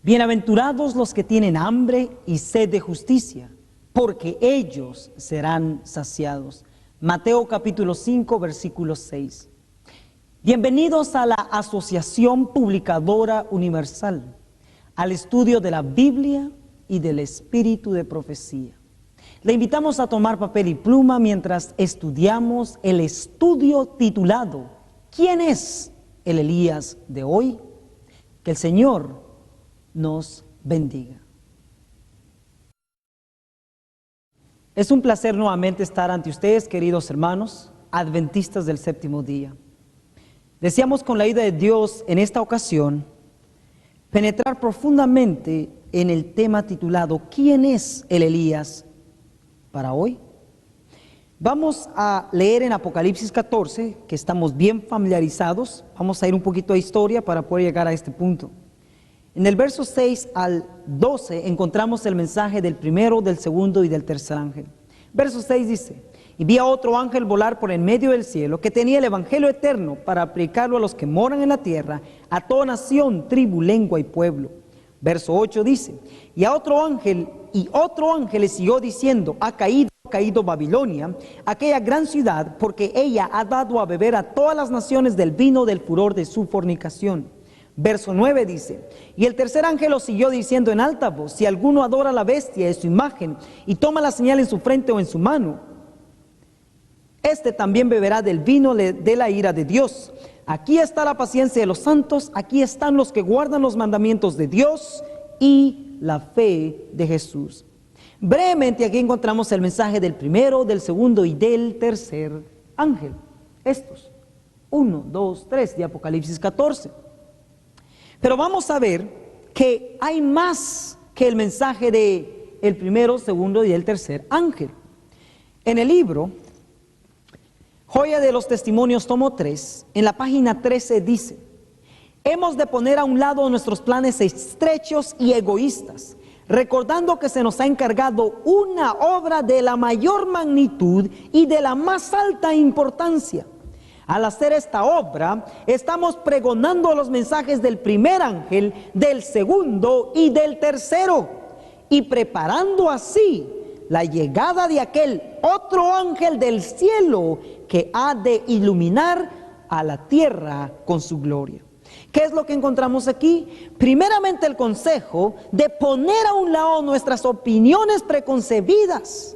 Bienaventurados los que tienen hambre y sed de justicia, porque ellos serán saciados. Mateo capítulo 5, versículo 6. Bienvenidos a la Asociación Publicadora Universal, al estudio de la Biblia y del Espíritu de Profecía. Le invitamos a tomar papel y pluma mientras estudiamos el estudio titulado ¿Quién es el Elías de hoy? Que el Señor nos bendiga. Es un placer nuevamente estar ante ustedes, queridos hermanos, adventistas del séptimo día. Deseamos con la ayuda de Dios en esta ocasión penetrar profundamente en el tema titulado ¿Quién es el Elías para hoy? Vamos a leer en Apocalipsis 14, que estamos bien familiarizados. Vamos a ir un poquito a historia para poder llegar a este punto. En el verso 6 al 12 encontramos el mensaje del primero, del segundo y del tercer ángel. Verso 6 dice: y vi a otro ángel volar por en medio del cielo, que tenía el evangelio eterno para aplicarlo a los que moran en la tierra, a toda nación, tribu, lengua y pueblo. Verso 8 dice: y otro ángel le siguió diciendo: ha caído Babilonia, aquella gran ciudad, porque ella ha dado a beber a todas las naciones del vino del furor de su fornicación. Verso 9 dice: y el tercer ángel lo siguió diciendo en alta voz: si alguno adora a la bestia de su imagen y toma la señal en su frente o en su mano, este también beberá del vino de la ira de Dios. Aquí está la paciencia de los santos, aquí están los que guardan los mandamientos de Dios y la fe de Jesús. Brevemente aquí encontramos el mensaje del primero, del segundo y del tercer ángel. Estos 1, 2, 3 de Apocalipsis 14. Pero vamos a ver que hay más que el mensaje de el primero, segundo y el tercer ángel. En el libro Joya de los Testimonios, tomo 3, en la página 13 dice: hemos de poner a un lado nuestros planes estrechos y egoístas, recordando que se nos ha encargado una obra de la mayor magnitud y de la más alta importancia. Al hacer esta obra, estamos pregonando los mensajes del primer ángel, del segundo y del tercero, y preparando así la llegada de aquel otro ángel del cielo que ha de iluminar a la tierra con su gloria. ¿Qué es lo que encontramos aquí? Primeramente, el consejo de poner a un lado nuestras opiniones preconcebidas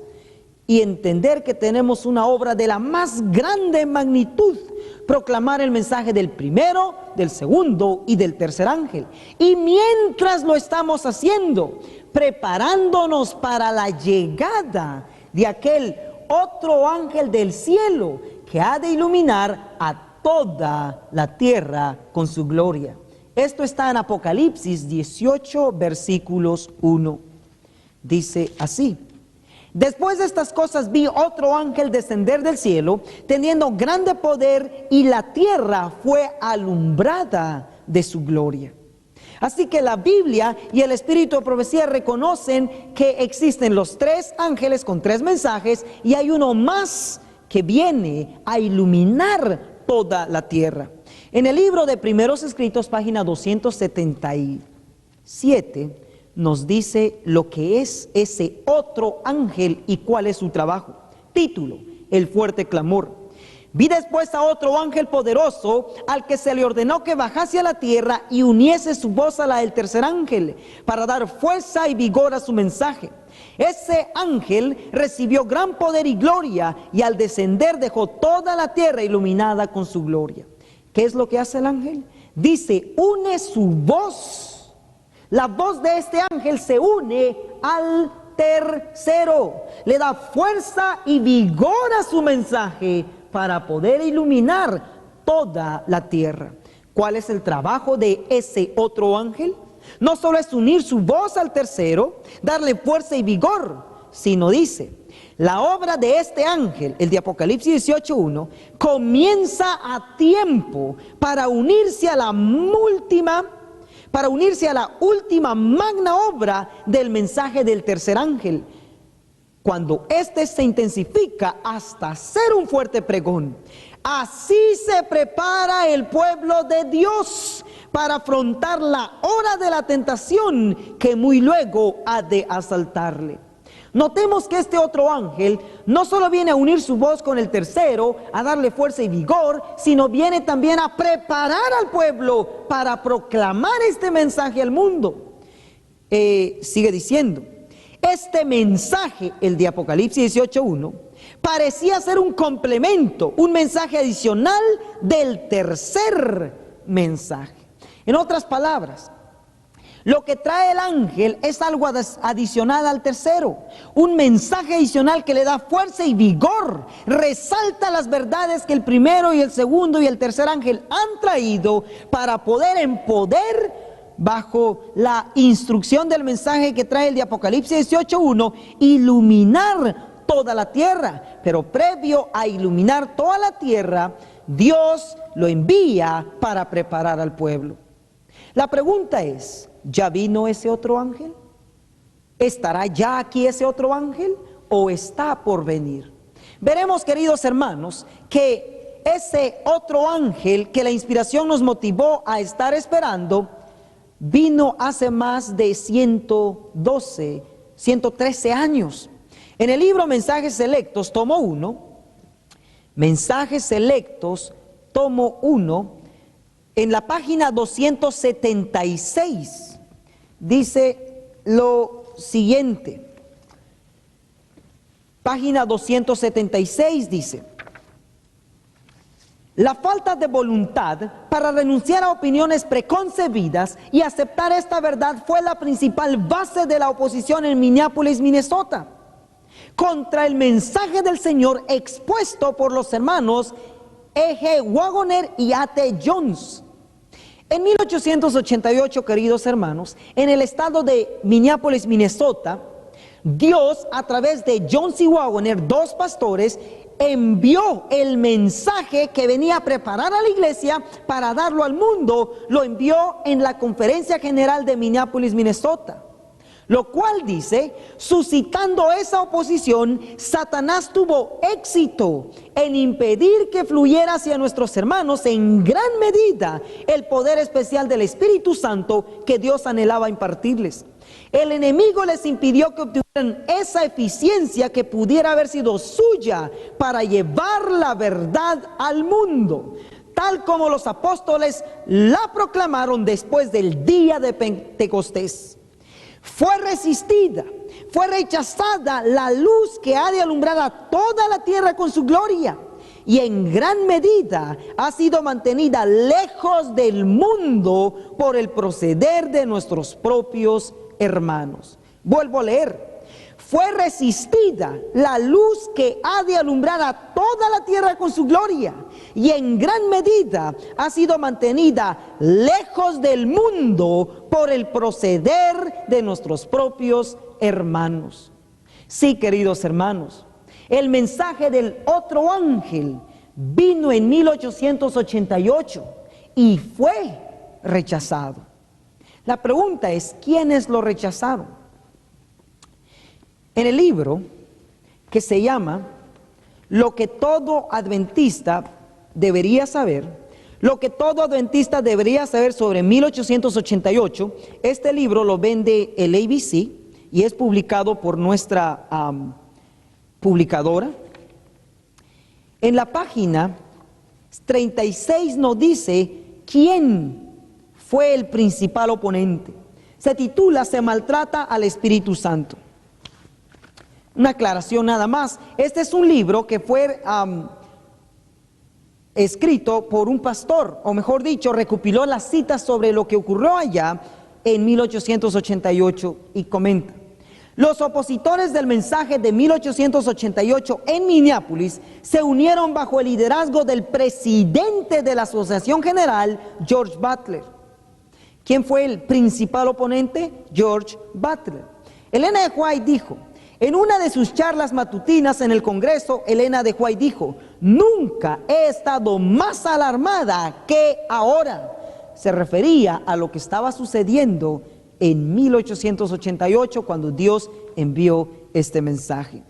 y entender que tenemos una obra de la más grande magnitud: proclamar el mensaje del primero, del segundo y del tercer ángel. Y mientras lo estamos haciendo, preparándonos para la llegada de aquel otro ángel del cielo que ha de iluminar a toda la tierra con su gloria. Esto está en Apocalipsis 18, versículos 1. Dice así: después de estas cosas vi otro ángel descender del cielo, teniendo grande poder, y la tierra fue alumbrada de su gloria. Así que la Biblia y el Espíritu de Profecía reconocen que existen los tres ángeles con tres mensajes, y hay uno más que viene a iluminar toda la tierra. En el libro de Primeros Escritos, página 277, nos dice lo que es ese otro ángel y cuál es su trabajo. Título: el fuerte clamor. Vi después a otro ángel poderoso, al que se le ordenó que bajase a la tierra y uniese su voz a la del tercer ángel, para dar fuerza y vigor a su mensaje. Ese ángel recibió gran poder y gloria, y al descender dejó toda la tierra iluminada con su gloria. ¿Qué es lo que hace el ángel? Dice: une su voz. La voz de este ángel se une al tercero, le da fuerza y vigor a su mensaje para poder iluminar toda la tierra. ¿Cuál es el trabajo de ese otro ángel? No solo es unir su voz al tercero, darle fuerza y vigor, sino dice: la obra de este ángel, el de Apocalipsis 18:1, comienza a tiempo para unirse a la última magna obra del mensaje del tercer ángel, cuando éste se intensifica hasta ser un fuerte pregón. Así se prepara el pueblo de Dios para afrontar la hora de la tentación que muy luego ha de asaltarle. Notemos que este otro ángel no solo viene a unir su voz con el tercero, a darle fuerza y vigor, sino viene también a preparar al pueblo para proclamar este mensaje al mundo. Sigue diciendo, este mensaje, el de Apocalipsis 18:1, parecía ser un complemento, un mensaje adicional del tercer mensaje. En otras palabras, lo que trae el ángel es algo adicional al tercero, un mensaje adicional que le da fuerza y vigor, resalta las verdades que el primero y el segundo y el tercer ángel han traído para poder en poder, bajo la instrucción del mensaje que trae el de Apocalipsis 18:1, iluminar toda la tierra. Pero previo a iluminar toda la tierra, Dios lo envía para preparar al pueblo. La pregunta es, ¿ya vino ese otro ángel? ¿Estará ya aquí ese otro ángel o está por venir? Veremos, queridos hermanos, que ese otro ángel que la inspiración nos motivó a estar esperando, vino hace más de 113 años. En el libro Mensajes Selectos, tomo 1, Mensajes Selectos, tomo 1, en la página 276, dice lo siguiente. Página 276 dice: la falta de voluntad para renunciar a opiniones preconcebidas y aceptar esta verdad fue la principal base de la oposición en Minneapolis, Minnesota, contra el mensaje del Señor expuesto por los hermanos E.G. Waggoner y A.T. Jones. En 1888, queridos hermanos, en el estado de Minneapolis, Minnesota, Dios, a través de Jones y Waggoner, dos pastores, envió el mensaje que venía a preparar a la iglesia para darlo al mundo. Lo envió en la Conferencia General de Minneapolis, Minnesota. Lo cual dice, suscitando esa oposición, Satanás tuvo éxito en impedir que fluyera hacia nuestros hermanos en gran medida el poder especial del Espíritu Santo que Dios anhelaba impartirles. El enemigo les impidió que obtuvieran esa eficiencia que pudiera haber sido suya para llevar la verdad al mundo, tal como los apóstoles la proclamaron después del día de Pentecostés. Fue resistida, fue rechazada la luz que ha de alumbrar a toda la tierra con su gloria, y en gran medida ha sido mantenida lejos del mundo por el proceder de nuestros propios hermanos. Vuelvo a leer. Fue resistida la luz que ha de alumbrar a toda la tierra con su gloria, y en gran medida ha sido mantenida lejos del mundo por el proceder de nuestros propios hermanos. Sí, queridos hermanos, el mensaje del otro ángel vino en 1888 y fue rechazado. La pregunta es, ¿quiénes lo rechazaron? En el libro que se llama Lo que todo adventista debería saber, lo que todo adventista debería saber sobre 1888, este libro lo vende el ABC y es publicado por nuestra publicadora. En la página 36 nos dice quién fue el principal oponente. Se titula "Se maltrata al Espíritu Santo". Una aclaración nada más. Este es un libro que fue escrito por un pastor, o mejor dicho, recopiló las citas sobre lo que ocurrió allá en 1888 y comenta: los opositores del mensaje de 1888 en Minneapolis se unieron bajo el liderazgo del presidente de la Asociación General, George Butler. ¿Quién fue el principal oponente? George Butler. Elena de White dijo, en una de sus charlas matutinas en el Congreso, Elena de White dijo: nunca he estado más alarmada que ahora. Se refería a lo que estaba sucediendo en 1888 cuando Dios envió este mensaje.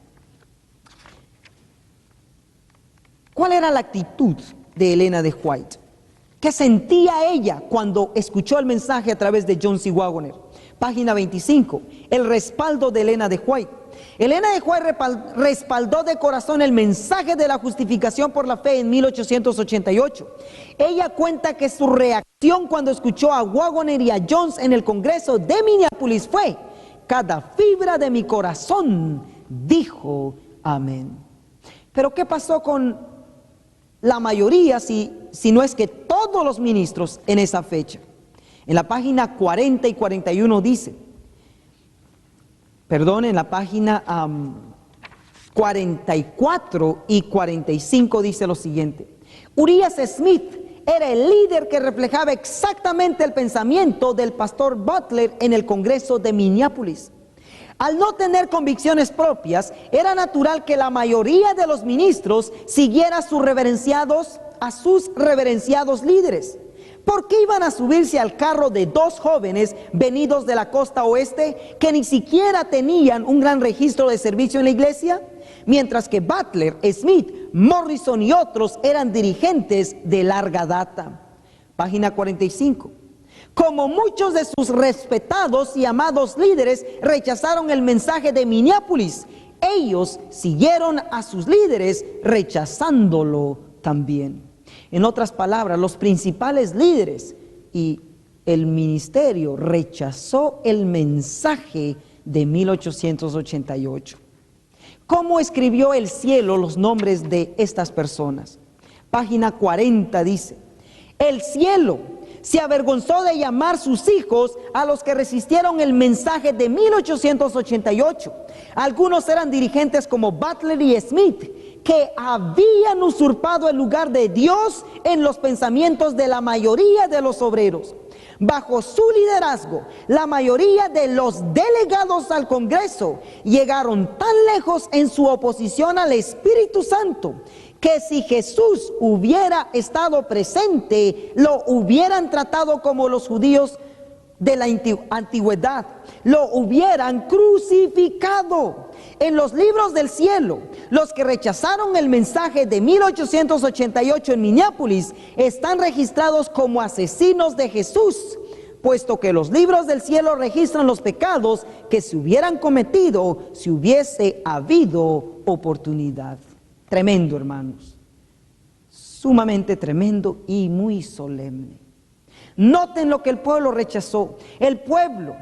¿Cuál era la actitud de Elena de White? ¿Qué sentía ella cuando escuchó el mensaje a través de John C. Waggoner? Página 25, el respaldo de Elena de White. Elena de White respaldó de corazón el mensaje de la justificación por la fe en 1888. Ella cuenta que su reacción cuando escuchó a Waggoner y a Jones en el Congreso de Minneapolis fue: cada fibra de mi corazón dijo amén. Pero ¿qué pasó con la mayoría, si no es que todos los ministros en esa fecha? En la página 40 y 41 dice, en la página 44 y 45 dice lo siguiente: Urias Smith era el líder que reflejaba exactamente el pensamiento del pastor Butler en el Congreso de Minneapolis. Al no tener convicciones propias, era natural que la mayoría de los ministros siguiera a sus reverenciados líderes. ¿Por qué iban a subirse al carro de dos jóvenes venidos de la costa oeste que ni siquiera tenían un gran registro de servicio en la iglesia? Mientras que Butler, Smith, Morrison y otros eran dirigentes de larga data. Página 45. Como muchos de sus respetados y amados líderes rechazaron el mensaje de Minneapolis, ellos siguieron a sus líderes rechazándolo también. En otras palabras, los principales líderes y el ministerio rechazó el mensaje de 1888. ¿Cómo escribió el cielo los nombres de estas personas? Página 40 dice: el cielo se avergonzó de llamar sus hijos a los que resistieron el mensaje de 1888. Algunos eran dirigentes como Butler y Smith, que habían usurpado el lugar de Dios en los pensamientos de la mayoría de los obreros. Bajo su liderazgo, la mayoría de los delegados al Congreso llegaron tan lejos en su oposición al Espíritu Santo que si Jesús hubiera estado presente, lo hubieran tratado como los judíos de la antigüedad, lo hubieran crucificado. En los libros del cielo, los que rechazaron el mensaje de 1888 en Minneapolis están registrados como asesinos de Jesús, puesto que los libros del cielo registran los pecados que se hubieran cometido si hubiese habido oportunidad. Tremendo, hermanos, sumamente tremendo y muy solemne. Noten lo que el pueblo rechazó. El pueblo,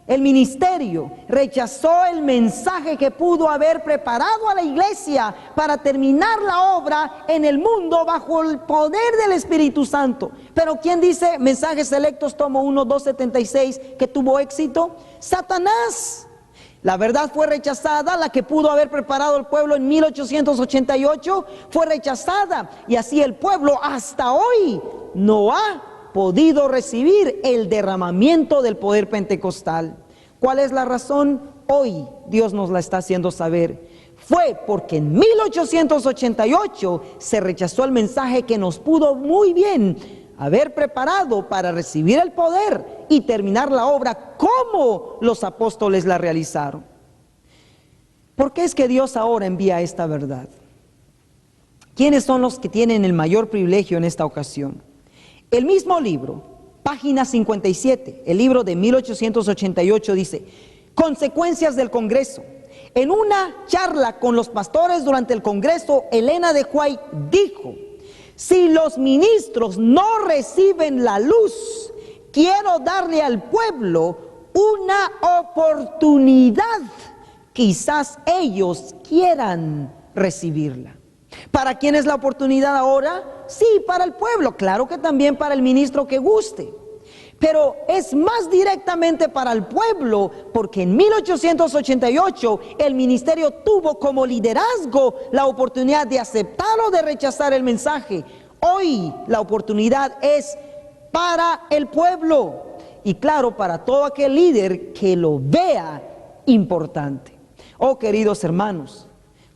el ministerio, rechazó el mensaje que pudo haber preparado a la iglesia para terminar la obra en el mundo bajo el poder del Espíritu Santo. Pero ¿quién dice Mensajes Selectos, tomo 1, 276, que tuvo éxito? Satanás. La verdad fue rechazada, la que pudo haber preparado el pueblo en 1888 fue rechazada, y así el pueblo hasta hoy no ha podido recibir el derramamiento del poder pentecostal. ¿Cuál es la razón? Hoy Dios nos la está haciendo saber. Fue porque en 1888 se rechazó el mensaje que nos pudo muy bien haber preparado para recibir el poder y terminar la obra como los apóstoles la realizaron. ¿Por qué es que Dios ahora envía esta verdad? ¿Quiénes son los que tienen el mayor privilegio en esta ocasión? El mismo libro, página 57, el libro de 1888 dice: consecuencias del Congreso. En una charla con los pastores durante el Congreso, Elena de White dijo: si los ministros no reciben la luz, quiero darle al pueblo una oportunidad. Quizás ellos quieran recibirla. ¿Para quién es la oportunidad ahora? Sí, para el pueblo, claro que también para el ministro que guste. Pero es más directamente para el pueblo, porque en 1888 el ministerio tuvo como liderazgo la oportunidad de aceptar o de rechazar el mensaje. Hoy la oportunidad es para el pueblo y claro, para todo aquel líder que lo vea importante. Oh, queridos hermanos,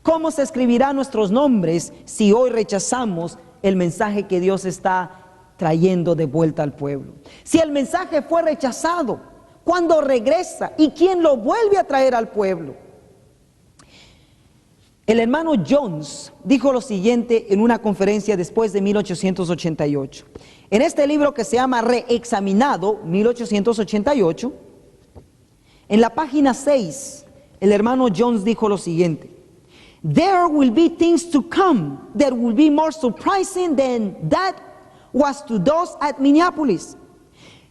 ¿cómo se escribirán nuestros nombres si hoy rechazamos el mensaje que Dios está trayendo de vuelta al pueblo? Si el mensaje fue rechazado, ¿cuándo regresa? ¿Y quién lo vuelve a traer al pueblo? El hermano Jones dijo lo siguiente en una conferencia después de 1888. En este libro que se llama Reexaminado, 1888, en la página 6, el hermano Jones dijo lo siguiente: There will be things to come that will be more surprising than that was to those at Minneapolis.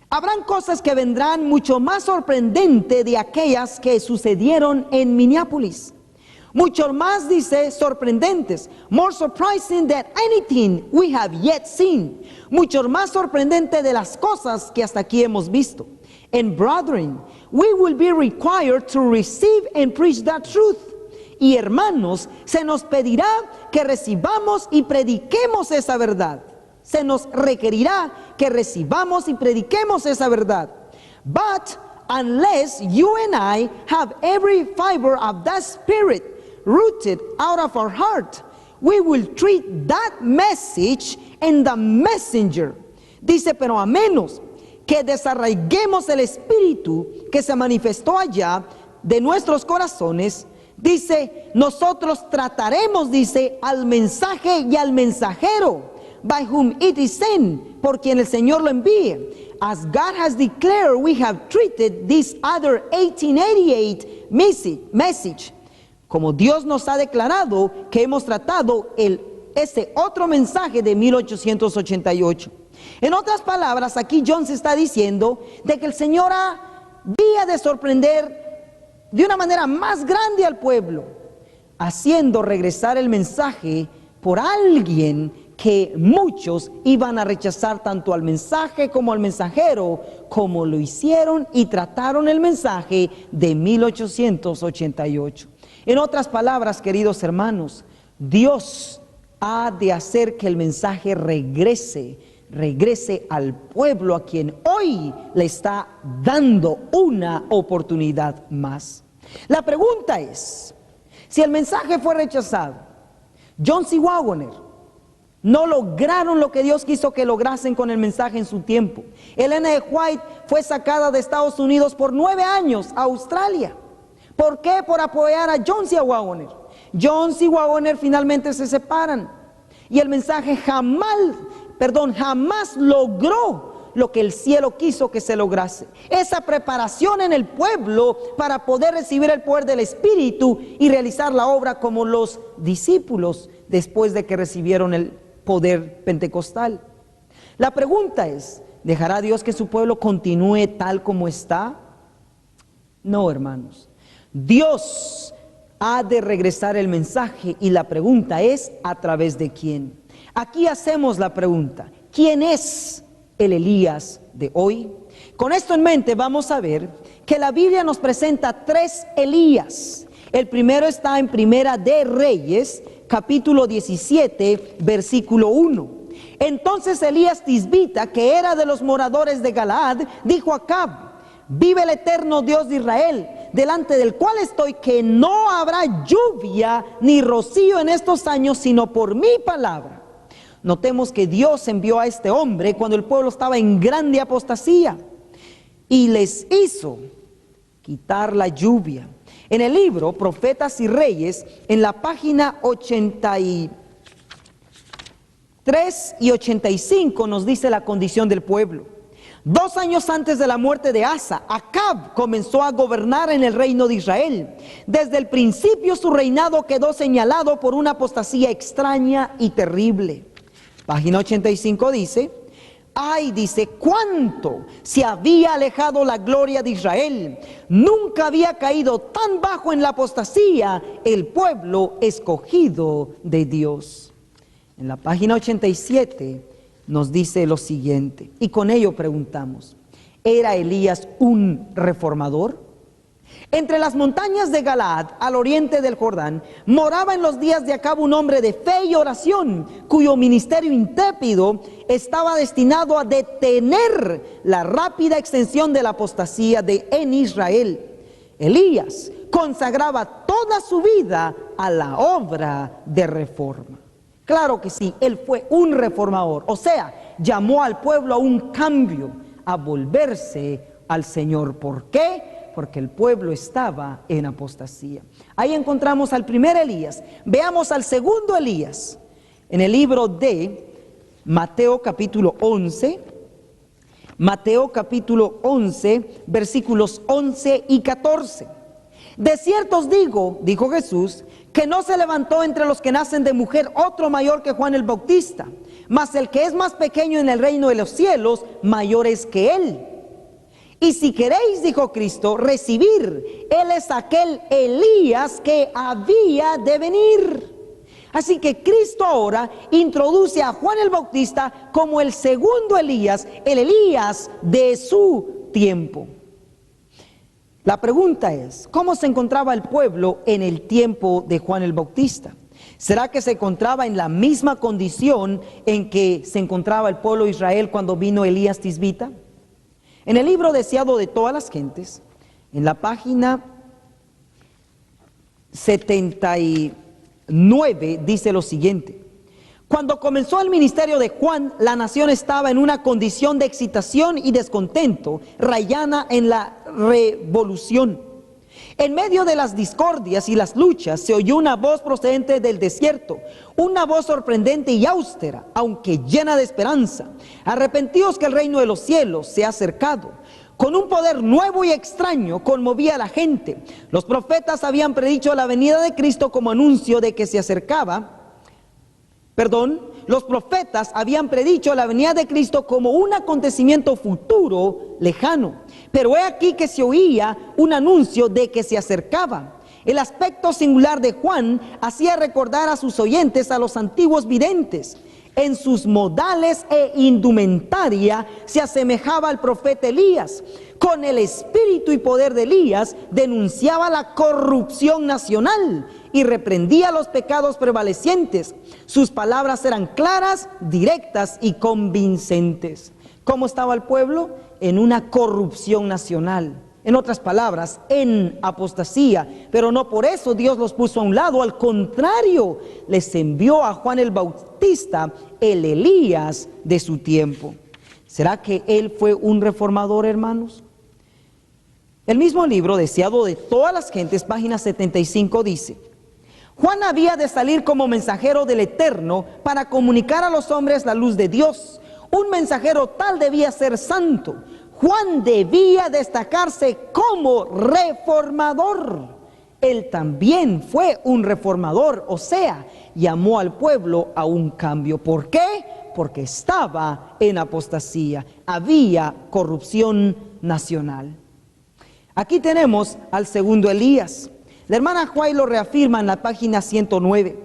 Habrán cosas que vendrán mucho más sorprendentes de aquellas que sucedieron en Minneapolis. Mucho más, dice, sorprendentes. More surprising than anything we have yet seen. Mucho más sorprendente de las cosas que hasta aquí hemos visto. And brethren, we will be required to receive and preach that truth. Y hermanos, se nos pedirá que recibamos y prediquemos esa verdad. Se nos requerirá que recibamos y prediquemos esa verdad. But unless you and I have every fiber of that spirit rooted out of our heart, we will treat that message and the messenger. Dice, pero a menos que desarraiguemos el espíritu que se manifestó allá de nuestros corazones, dice, nosotros trataremos, dice, al mensaje y al mensajero, by whom it is sent, por quien el Señor lo envíe. As God has declared, we have treated this other 1888 message. Como Dios nos ha declarado que hemos tratado ese otro mensaje de 1888. En otras palabras, aquí John se está diciendo de que el Señor había de sorprender de una manera más grande al pueblo, haciendo regresar el mensaje por alguien que muchos iban a rechazar tanto al mensaje como al mensajero, como lo hicieron y trataron el mensaje de 1888. En otras palabras, queridos hermanos, Dios ha de hacer que el mensaje regrese al pueblo a quien hoy le está dando una oportunidad más. La pregunta es, si el mensaje fue rechazado, John C. Waggoner no lograron lo que Dios quiso que lograsen con el mensaje en su tiempo. Ellen G. White fue sacada de Estados Unidos por 9 años a Australia. ¿Por qué? Por apoyar a John C. Waggoner. John C. Waggoner finalmente se separan. Y el mensaje jamás logró lo que el cielo quiso que se lograse. Esa preparación en el pueblo para poder recibir el poder del Espíritu y realizar la obra como los discípulos después de que recibieron el poder pentecostal. La pregunta es, ¿dejará Dios que su pueblo continúe tal como está? No, hermanos. Dios ha de regresar el mensaje y la pregunta es, ¿a través de quién? Aquí hacemos la pregunta, ¿quién es el Elías de hoy? Con esto en mente vamos a ver que la Biblia nos presenta 3 Elías. El primero está en Primera de Reyes, capítulo 17, versículo 1. Entonces Elías Tisbita, que era de los moradores de Galaad, dijo a Acab: vive el eterno Dios de Israel, delante del cual estoy, que no habrá lluvia ni rocío en estos años, sino por mi palabra. Notemos que Dios envió a este hombre cuando el pueblo estaba en grande apostasía y les hizo quitar la lluvia. En el libro Profetas y Reyes, en la página 83 y 85 nos dice la condición del pueblo. 2 años antes de la muerte de Asa, Acab comenzó a gobernar en el reino de Israel. Desde el principio su reinado quedó señalado por una apostasía extraña y terrible. Página 85 dice: ay, dice, cuánto se había alejado la gloria de Israel. Nunca había caído tan bajo en la apostasía el pueblo escogido de Dios. En la página 87 nos dice lo siguiente, y con ello preguntamos: ¿era Elías un reformador? Entre las montañas de Galaad, al oriente del Jordán, moraba en los días de Acab un hombre de fe y oración, cuyo ministerio intrépido estaba destinado a detener la rápida extensión de la apostasía en Israel. Elías consagraba toda su vida a la obra de reforma. Claro que sí, él fue un reformador, o sea, llamó al pueblo a un cambio, a volverse al Señor. ¿Por qué? Porque el pueblo estaba en apostasía. Ahí encontramos al primer Elías. Veamos al segundo Elías en el libro de Mateo capítulo 11. Mateo capítulo 11, versículos 11 y 14. De cierto os digo, dijo Jesús, que no se levantó entre los que nacen de mujer otro mayor que Juan el Bautista, mas el que es más pequeño en el reino de los cielos, mayor es que él. Y si queréis, dijo Cristo, recibir, él es aquel Elías que había de venir. Así que Cristo ahora introduce a Juan el Bautista como el segundo Elías, el Elías de su tiempo. La pregunta es, ¿cómo se encontraba el pueblo en el tiempo de Juan el Bautista? ¿Será que se encontraba en la misma condición en que se encontraba el pueblo de Israel cuando vino Elías Tisbita? En el libro Deseado de todas las gentes, en la página 79 dice lo siguiente: cuando comenzó el ministerio de Juan, la nación estaba en una condición de excitación y descontento, rayana en la revolución. En medio de las discordias y las luchas se oyó una voz procedente del desierto, una voz sorprendente y austera, aunque llena de esperanza: arrepentíos, que el reino de los cielos se ha acercado. Con un poder nuevo y extraño conmovía a la gente. Los profetas habían predicho la venida de Cristo como anuncio de que se acercaba. Los profetas habían predicho la venida de Cristo como un acontecimiento futuro lejano. Pero he aquí que se oía un anuncio de que se acercaba. El aspecto singular de Juan hacía recordar a sus oyentes a los antiguos videntes. En sus modales e indumentaria se asemejaba al profeta Elías. Con el espíritu y poder de Elías denunciaba la corrupción nacional y reprendía los pecados prevalecientes. Sus palabras eran claras, directas y convincentes. ¿Cómo estaba el pueblo? En una corrupción nacional. En otras palabras, en apostasía. Pero no por eso Dios los puso a un lado. Al contrario, les envió a Juan el Bautista, el Elías de su tiempo. ¿Será que él fue un reformador, hermanos? El mismo libro, Deseado de todas las gentes, página 75, dice: Juan había de salir como mensajero del Eterno para comunicar a los hombres la luz de Dios. Un mensajero tal debía ser santo. Juan debía destacarse como reformador. Él también fue un reformador, o sea, llamó al pueblo a un cambio. ¿Por qué? Porque estaba en apostasía, había corrupción nacional. Aquí tenemos al segundo Elías. La hermana White lo reafirma en la página 109.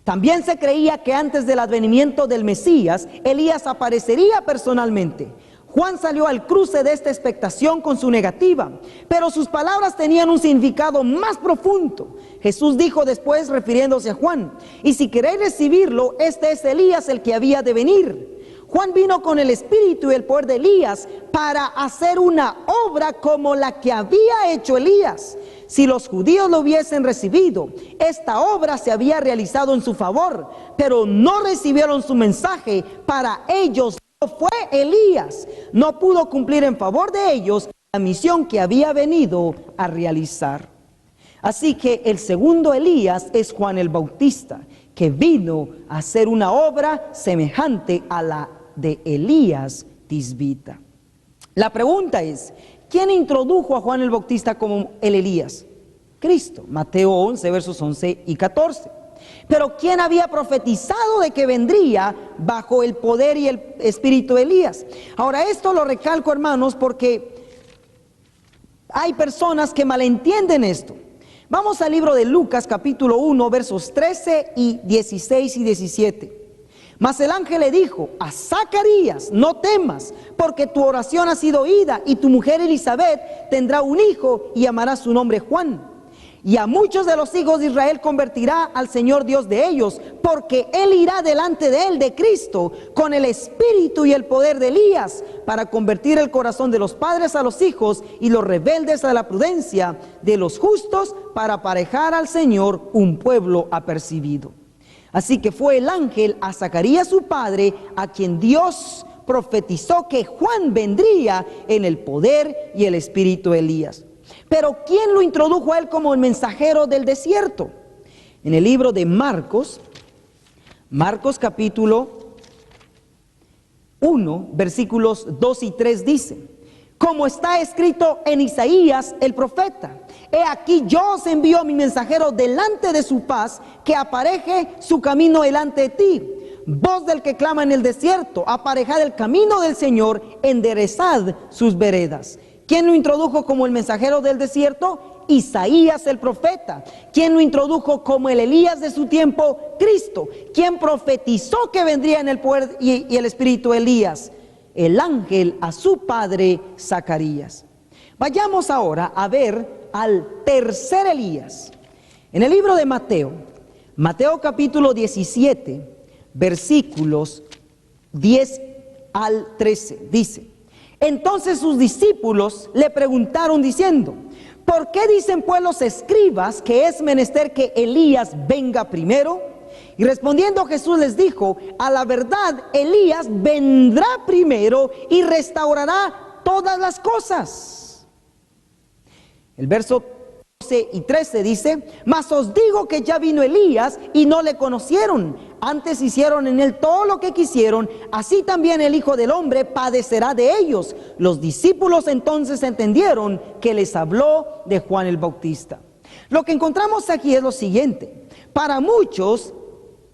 También se creía que antes del advenimiento del Mesías, Elías aparecería personalmente. Juan salió al cruce de esta expectación con su negativa, pero sus palabras tenían un significado más profundo. Jesús dijo después, refiriéndose a Juan: y si queréis recibirlo, este es Elías el que había de venir. Juan vino con el espíritu y el poder de Elías para hacer una obra como la que había hecho Elías. Si los judíos lo hubiesen recibido, esta obra se había realizado en su favor, pero no recibieron su mensaje. Para ellos no fue Elías, no pudo cumplir en favor de ellos la misión que había venido a realizar. Así que el segundo Elías es Juan el Bautista, que vino a hacer una obra semejante a la de Elías Tisbita. La pregunta es: ¿quién introdujo a Juan el Bautista como el Elías? Cristo. Mateo 11, versos 11 y 14. Pero ¿quién había profetizado de que vendría bajo el poder y el espíritu de Elías? Ahora, esto lo recalco, hermanos, porque hay personas que malentienden esto. Vamos al libro de Lucas, capítulo 1, versos 13 y 16 y 17. Mas el ángel le dijo a Zacarías: no temas, porque tu oración ha sido oída, y tu mujer Elizabeth tendrá un hijo y llamará su nombre Juan. Y a muchos de los hijos de Israel convertirá al Señor Dios de ellos, porque Él irá delante de él, de Cristo, con el espíritu y el poder de Elías, para convertir el corazón de los padres a los hijos y los rebeldes a la prudencia, de los justos para aparejar al Señor un pueblo apercibido. Así que fue el ángel a Zacarías su padre, a quien Dios profetizó que Juan vendría en el poder y el espíritu de Elías. Pero ¿quién lo introdujo a él como el mensajero del desierto? En el libro de Marcos, Marcos capítulo 1, versículos 2 y 3 dice: como está escrito en Isaías el profeta: he aquí yo os envío a mi mensajero delante de su paz, que apareje su camino delante de ti. Voz del que clama en el desierto: aparejad el camino del Señor, enderezad sus veredas. ¿Quién lo introdujo como el mensajero del desierto? Isaías el profeta. ¿Quién lo introdujo como el Elías de su tiempo? Cristo. ¿Quién profetizó que vendría en el poder y el espíritu Elías? El ángel a su padre Zacarías. Vayamos ahora a ver al tercer Elías. En el libro de Mateo, Mateo capítulo 17, versículos 10 al 13, dice: entonces sus discípulos le preguntaron diciendo: ¿por qué dicen pues los escribas que es menester que Elías venga primero? Y respondiendo Jesús les dijo: a la verdad, Elías vendrá primero y restaurará todas las cosas. El verso 12 y 13 dice: mas os digo que ya vino Elías y no le conocieron, antes hicieron en él todo lo que quisieron, así también el Hijo del Hombre padecerá de ellos. Los discípulos entonces entendieron que les habló de Juan el Bautista. Lo que encontramos aquí es lo siguiente: para muchos,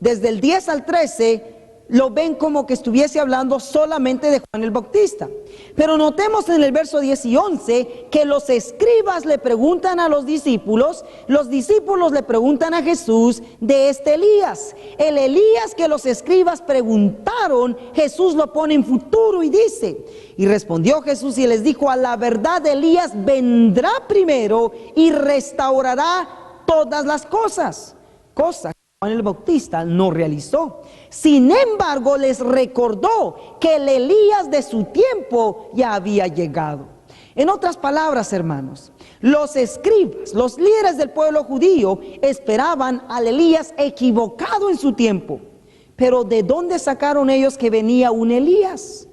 desde el 10 al 13, lo ven como que estuviese hablando solamente de Juan el Bautista. Pero notemos en el verso 10 y 11 que los escribas le preguntan a los discípulos le preguntan a Jesús de este Elías. El Elías que los escribas preguntaron, Jesús lo pone en futuro y dice: y respondió Jesús y les dijo: a la verdad, Elías vendrá primero y restaurará todas las cosas. Cosas Juan el Bautista no realizó. Sin embargo, les recordó que el Elías de su tiempo ya había llegado. En otras palabras, hermanos, los escribas, los líderes del pueblo judío, esperaban al Elías equivocado en su tiempo. Pero ¿de dónde sacaron ellos que venía un Elías?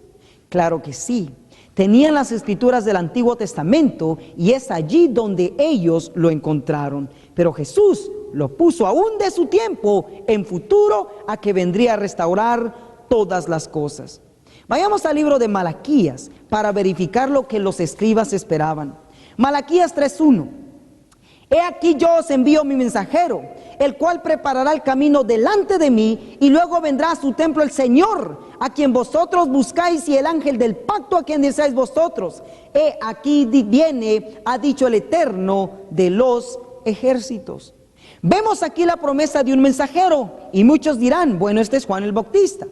Claro que sí, tenían las escrituras del Antiguo Testamento y es allí donde ellos lo encontraron. Pero Jesús lo puso aún de su tiempo en futuro, a que vendría a restaurar todas las cosas. Vayamos al libro de Malaquías para verificar lo que los escribas esperaban. Malaquías 3:1: he aquí yo os envío mi mensajero, el cual preparará el camino delante de mí, y luego vendrá a su templo el Señor, a quien vosotros buscáis, y el ángel del pacto, a quien deseáis vosotros. He aquí viene, ha dicho el Eterno de los ejércitos. Vemos aquí la promesa de un mensajero, y muchos dirán: bueno, este es Juan el Bautista.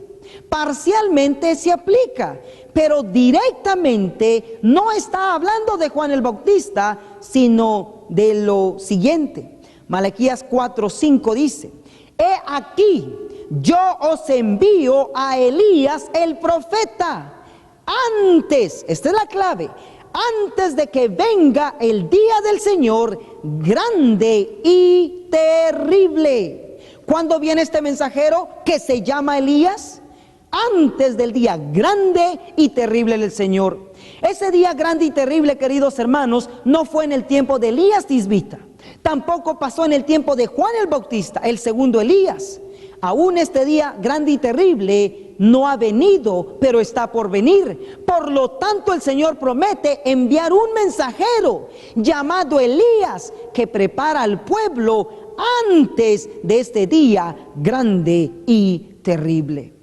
Parcialmente se aplica, pero directamente no está hablando de Juan el Bautista, sino de lo siguiente. Malaquías 4:5 dice: he aquí yo os envío a Elías el profeta, antes, esta es la clave, antes de que venga el día del Señor grande y terrible. ¿Cuándo viene este mensajero que se llama Elías? Antes del día grande y terrible del Señor. Ese día grande y terrible, queridos hermanos, no fue en el tiempo de Elías Tisbita, tampoco pasó en el tiempo de Juan el Bautista, el segundo Elías. Aún este día grande y terrible no ha venido, pero está por venir. Por lo tanto, el Señor promete enviar un mensajero llamado Elías, que prepara al pueblo antes de este día grande y terrible.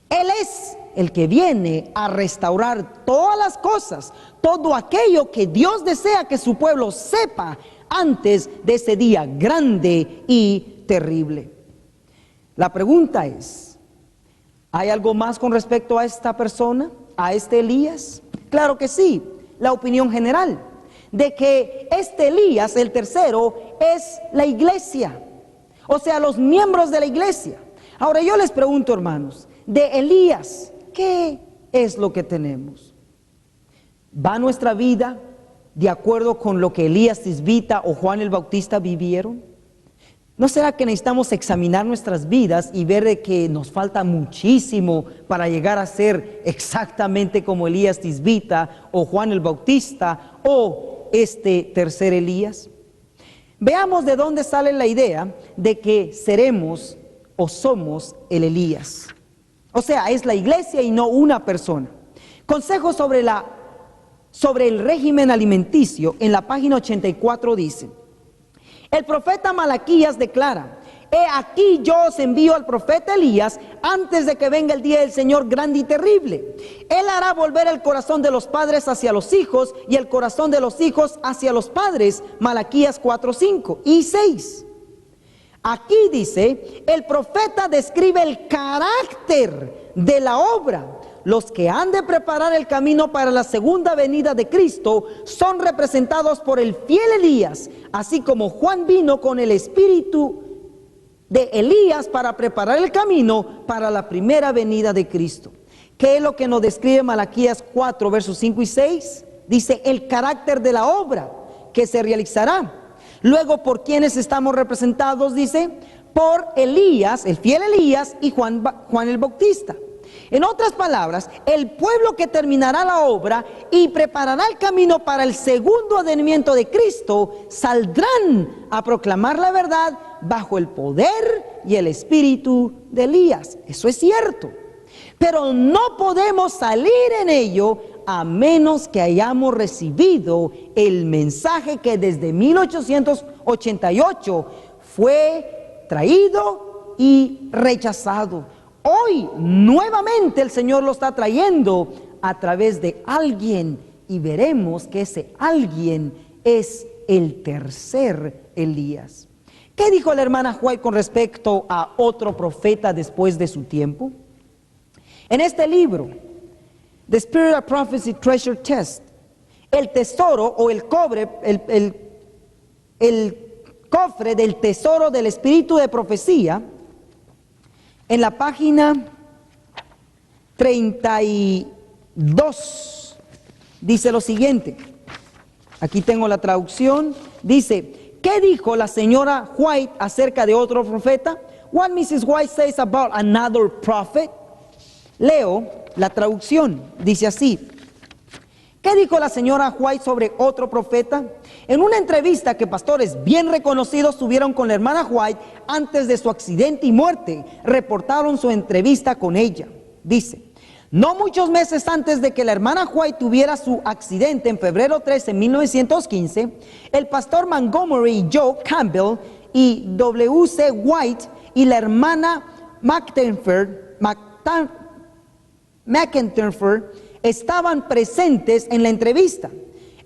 Él es el que viene a restaurar todas las cosas, todo aquello que Dios desea que su pueblo sepa antes de ese día grande y terrible. La pregunta es: ¿hay algo más con respecto a esta persona, a este Elías? Claro que sí. La opinión general de que este Elías, el tercero, es la iglesia, o sea, los miembros de la iglesia. Ahora yo les pregunto, hermanos, de Elías, ¿qué es lo que tenemos? ¿Va nuestra vida de acuerdo con lo que Elías Tisbita o Juan el Bautista vivieron? ¿No será que necesitamos examinar nuestras vidas y ver de que nos falta muchísimo para llegar a ser exactamente como Elías Tisbita o Juan el Bautista, o este tercer Elías? Veamos de dónde sale la idea de que seremos o somos el Elías. O sea, es la iglesia y no una persona. Consejos sobre el régimen alimenticio, en la página 84 dice: el profeta Malaquías declara: he aquí yo os envío al profeta Elías antes de que venga el día del Señor grande y terrible. Él hará volver el corazón de los padres hacia los hijos y el corazón de los hijos hacia los padres. Malaquías 4, 5 y 6. Aquí dice, el profeta describe el carácter de la obra. Los que han de preparar el camino para la segunda venida de Cristo son representados por el fiel Elías, así como Juan vino con el espíritu de Elías para preparar el camino para la primera venida de Cristo. ¿Qué es lo que nos describe Malaquías 4, versos 5 y 6? Dice el carácter de la obra que se realizará. Luego, ¿por quiénes estamos representados? Dice, por Elías, el fiel Elías, y Juan el Bautista. En otras palabras, el pueblo que terminará la obra y preparará el camino para el segundo advenimiento de Cristo, saldrán a proclamar la verdad bajo el poder y el espíritu de Elías. Eso es cierto. Pero no podemos salir en ello a menos que hayamos recibido el mensaje que desde 1888 fue traído y rechazado. Hoy nuevamente el Señor lo está trayendo a través de alguien, y veremos que ese alguien es el tercer Elías. ¿Qué dijo la hermana White con respecto a otro profeta después de su tiempo? En este libro, The Spirit of Prophecy Treasure Test, el tesoro o el cofre del tesoro del espíritu de profecía, en la página 32 dice lo siguiente. Aquí tengo la traducción. Dice, ¿qué dijo la señora White acerca de otro profeta? What Mrs. White says about another prophet. Leo la traducción. Dice así: ¿qué dijo la señora White sobre otro profeta? En una entrevista que pastores bien reconocidos tuvieron con la hermana White antes de su accidente y muerte, reportaron su entrevista con ella. Dice, no muchos meses antes de que la hermana White tuviera su accidente, en febrero 13 de 1915, el pastor Montgomery Joe Campbell y W.C. White y la hermana McIntyre estaban presentes en la entrevista.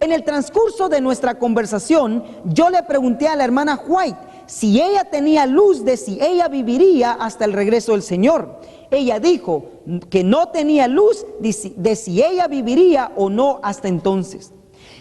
En el transcurso de nuestra conversación, yo le pregunté a la hermana White si ella tenía luz de si ella viviría hasta el regreso del Señor. Ella dijo que no tenía luz de si ella viviría o no hasta entonces.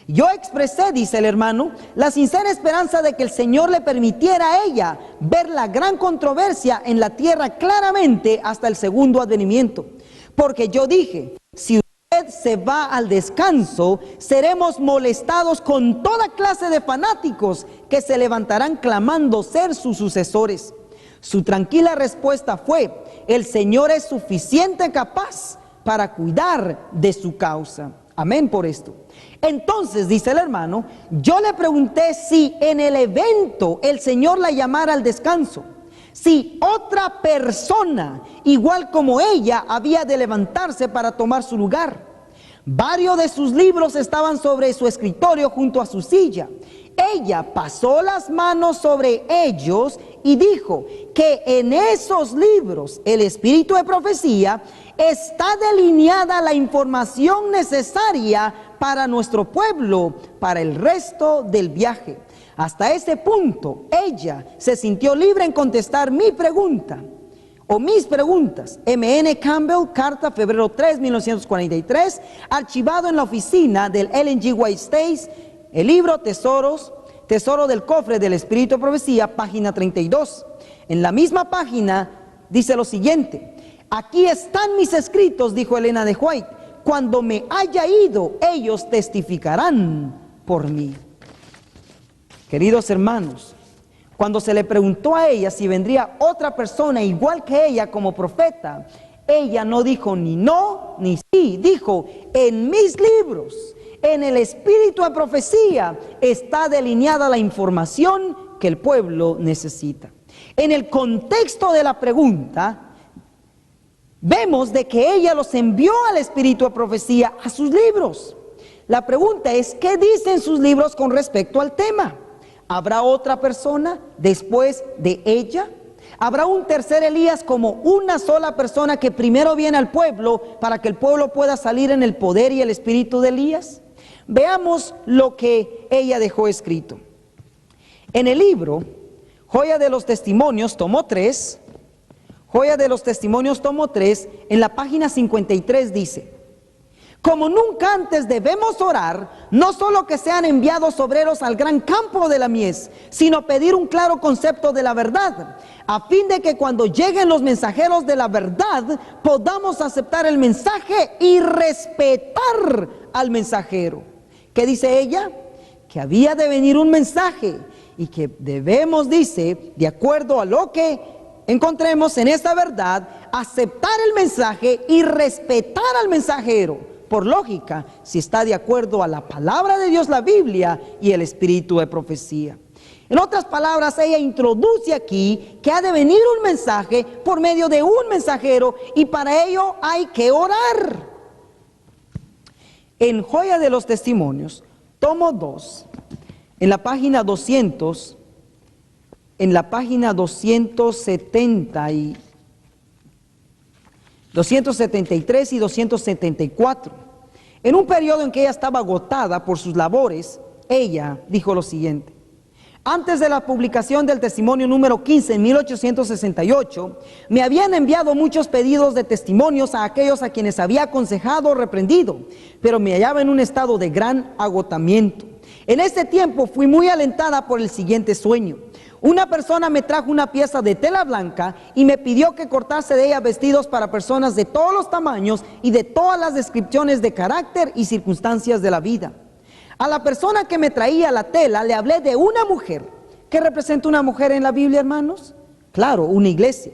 Yo expresé, dice el hermano, la sincera esperanza de que el Señor le permitiera a ella ver la gran controversia en la tierra claramente hasta el segundo advenimiento. Porque yo dije, si usted se va al descanso, seremos molestados con toda clase de fanáticos que se levantarán clamando ser sus sucesores. Su tranquila respuesta fue, el Señor es suficiente capaz para cuidar de su causa. Amén por esto. Entonces, dice el hermano, yo le pregunté si en el evento el Señor la llamara al descanso, si otra persona, igual como ella, había de levantarse para tomar su lugar. Varios de sus libros estaban sobre su escritorio junto a su silla. Ella pasó las manos sobre ellos y dijo que en esos libros, el espíritu de profecía, está delineada la información necesaria para nuestro pueblo, para el resto del viaje. Hasta ese punto, ella se sintió libre en contestar mi pregunta, o mis preguntas. M.N. Campbell, carta, febrero 3, 1943, archivado en la oficina del Ellen G. White States, el libro Tesoro del Cofre del Espíritu de Profecía, página 32. En la misma página dice lo siguiente: aquí están mis escritos, dijo Elena de White, cuando me haya ido, ellos testificarán por mí. Queridos hermanos, cuando se le preguntó a ella si vendría otra persona igual que ella como profeta, ella no dijo ni no ni sí, dijo, en mis libros En el espíritu de profecía está delineada la información que el pueblo necesita. En el contexto de la pregunta, vemos de que ella los envió al espíritu de profecía a sus libros. La pregunta es, ¿qué dicen sus libros con respecto al tema? ¿Habrá otra persona después de ella? ¿Habrá un tercer Elías como una sola persona que primero viene al pueblo para que el pueblo pueda salir en el poder y el espíritu de Elías? Veamos lo que ella dejó escrito. En el libro Joya de los Testimonios, tomo 3, Joya de los Testimonios, tomo 3, en la página 53 dice: como nunca antes debemos orar, no solo que sean enviados obreros al gran campo de la mies, sino pedir un claro concepto de la verdad, a fin de que cuando lleguen los mensajeros de la verdad, podamos aceptar el mensaje y respetar al mensajero. ¿Qué dice ella? Que había de venir un mensaje y que debemos, dice, de acuerdo a lo que encontremos en esta verdad, aceptar el mensaje y respetar al mensajero. Por lógica, si está de acuerdo a la palabra de Dios, la Biblia y el espíritu de profecía. En otras palabras, ella introduce aquí que ha de venir un mensaje por medio de un mensajero y para ello hay que orar. En Joya de los Testimonios, tomo 2, en la página 200, en la página 273 y 274. En un periodo en que ella estaba agotada por sus labores, ella dijo lo siguiente: antes de la publicación del testimonio número 15 en 1868, me habían enviado muchos pedidos de testimonios a aquellos a quienes había aconsejado o reprendido, pero me hallaba en un estado de gran agotamiento. En este tiempo fui muy alentada por el siguiente sueño. Una persona me trajo una pieza de tela blanca y me pidió que cortase de ella vestidos para personas de todos los tamaños y de todas las descripciones de carácter y circunstancias de la vida. A la persona que me traía la tela le hablé de una mujer. ¿Qué representa una mujer en la Biblia, hermanos? Claro, una iglesia.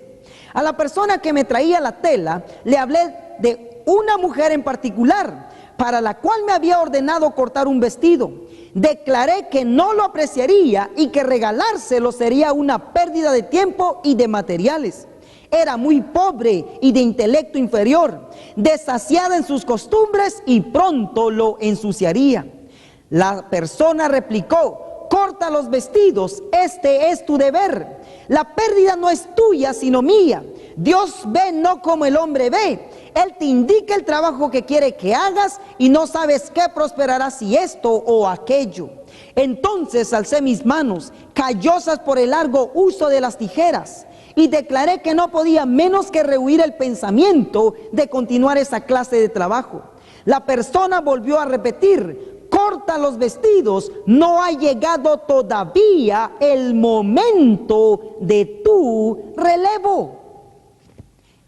A la persona que me traía la tela le hablé de una mujer en particular, para la cual me había ordenado cortar un vestido. Declaré que no lo apreciaría y que regalárselo sería una pérdida de tiempo y de materiales. Era muy pobre y de intelecto inferior, desasiada en sus costumbres y pronto lo ensuciaría. La persona replicó: corta los vestidos, este es tu deber. La pérdida no es tuya sino mía. Dios ve no como el hombre ve. Él te indica el trabajo que quiere que hagas y no sabes qué prosperará, si esto o aquello. Entonces alcé mis manos, callosas por el largo uso de las tijeras, y declaré que no podía menos que rehuir el pensamiento de continuar esa clase de trabajo. La persona volvió a repetir: corta los vestidos, no ha llegado todavía el momento de tu relevo.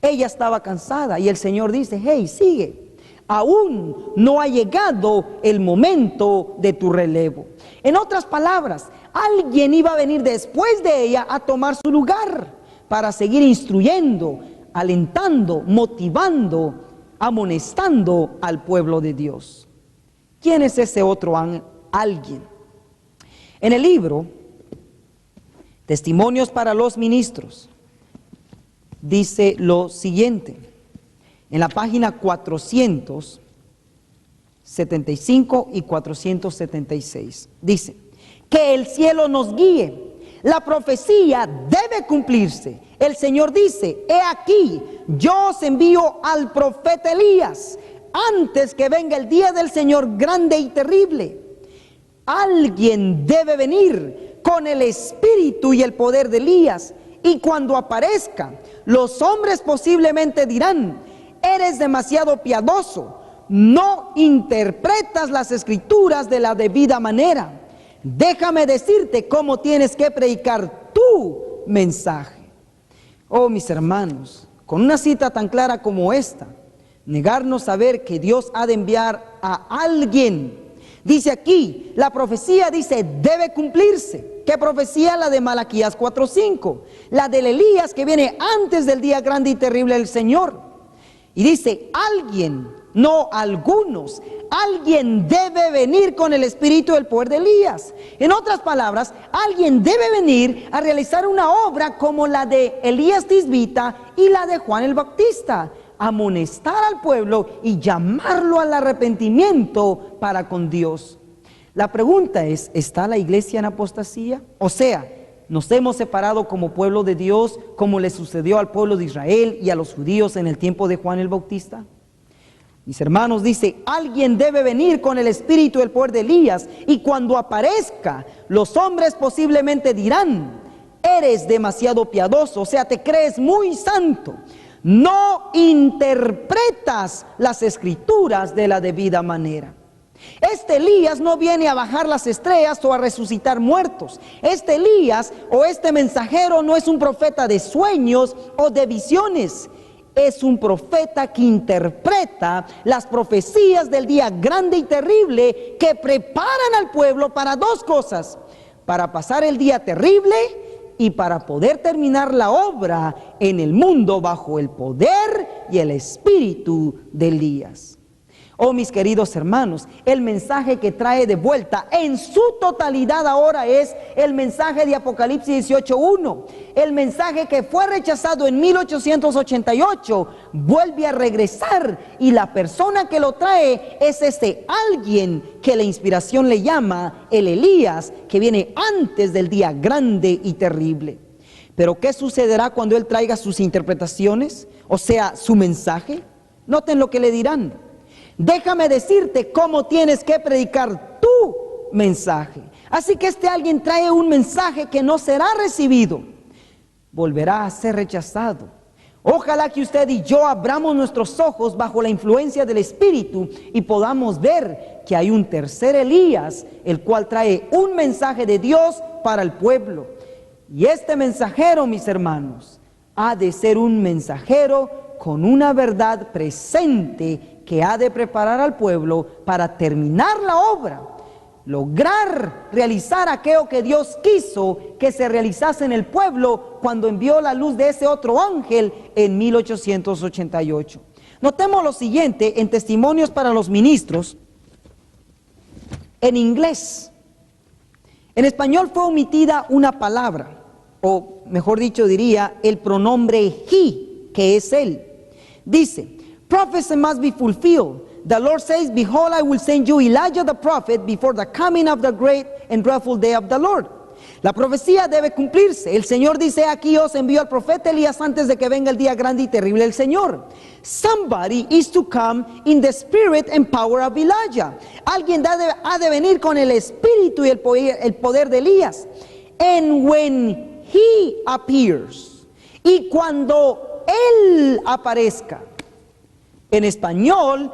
Ella estaba cansada y el Señor dice: hey, sigue, aún no ha llegado el momento de tu relevo. En otras palabras, alguien iba a venir después de ella a tomar su lugar para seguir instruyendo, alentando, motivando, amonestando al pueblo de Dios. ¿Quién es ese otro alguien? En el libro Testimonios para los Ministros dice lo siguiente, en la página 475 y 476, dice: que el cielo nos guíe, la profecía debe cumplirse. El Señor dice: he aquí, yo os envío al profeta Elías, antes que venga el día del Señor grande y terrible. Alguien debe venir con el espíritu y el poder de Elías, y cuando aparezca, los hombres posiblemente dirán: eres demasiado piadoso, no interpretas las escrituras de la debida manera. Déjame decirte cómo tienes que predicar tu mensaje. Oh, mis hermanos, con una cita tan clara como esta, negarnos a ver que Dios ha de enviar a alguien. Dice aquí, la profecía dice debe cumplirse. ¿Qué profecía? La de Malaquías 4:5, la del Elías que viene antes del día grande y terrible del Señor. Y dice: alguien no algunos. Alguien debe venir con el espíritu y el poder de Elías. En otras palabras, alguien debe venir a realizar una obra como la de Elías Tisbita y la de Juan el Bautista, amonestar al pueblo y llamarlo al arrepentimiento para con Dios. La pregunta es, ¿está la iglesia en apostasía? O sea, ¿nos hemos separado como pueblo de Dios, como le sucedió al pueblo de Israel y a los judíos en el tiempo de Juan el Bautista? Mis hermanos, dice, alguien debe venir con el espíritu y el poder de Elías, y cuando aparezca, los hombres posiblemente dirán, eres demasiado piadoso, o sea, te crees muy santo, no interpretas las escrituras de la debida manera. Este Elías no viene a bajar las estrellas o a resucitar muertos. Este Elías o este mensajero no es un profeta de sueños o de visiones. Es un profeta que interpreta las profecías del día grande y terrible, que preparan al pueblo para dos cosas: para pasar el día terrible y para poder terminar la obra en el mundo bajo el poder y el espíritu de Elías. Oh, mis queridos hermanos, el mensaje que trae de vuelta en su totalidad ahora es el mensaje de Apocalipsis 18:1. El mensaje que fue rechazado en 1888 vuelve a regresar, y la persona que lo trae es este alguien que la inspiración le llama el Elías, que viene antes del día grande y terrible. Pero ¿qué sucederá cuando él traiga sus interpretaciones? O sea, su mensaje. Noten lo que le dirán. Déjame decirte cómo tienes que predicar tu mensaje. Así que este alguien trae un mensaje que no será recibido, volverá a ser rechazado. Ojalá que usted y yo abramos nuestros ojos bajo la influencia del Espíritu y podamos ver que hay un tercer Elías, el cual trae un mensaje de Dios para el pueblo. Y este mensajero, mis hermanos, ha de ser un mensajero con una verdad presente que ha de preparar al pueblo para terminar la obra, lograr realizar aquello que Dios quiso que se realizase en el pueblo cuando envió la luz de ese otro ángel en 1888. Notemos lo siguiente en Testimonios para los Ministros, en inglés. En español fue omitida una palabra, o mejor dicho diría, el pronombre he, que es él. Dice, prophecy must be fulfilled. The Lord says, behold, I will send you Elijah the prophet before the coming of the great and dreadful day of the Lord. La profecía debe cumplirse. El Señor dice, aquí os envío al profeta Elías antes de que venga el día grande y terrible del Señor. Somebody is to come in the spirit and power of Elijah. Alguien ha de venir con el espíritu y el poder de Elías. And when he appears, y cuando él aparezca. En español,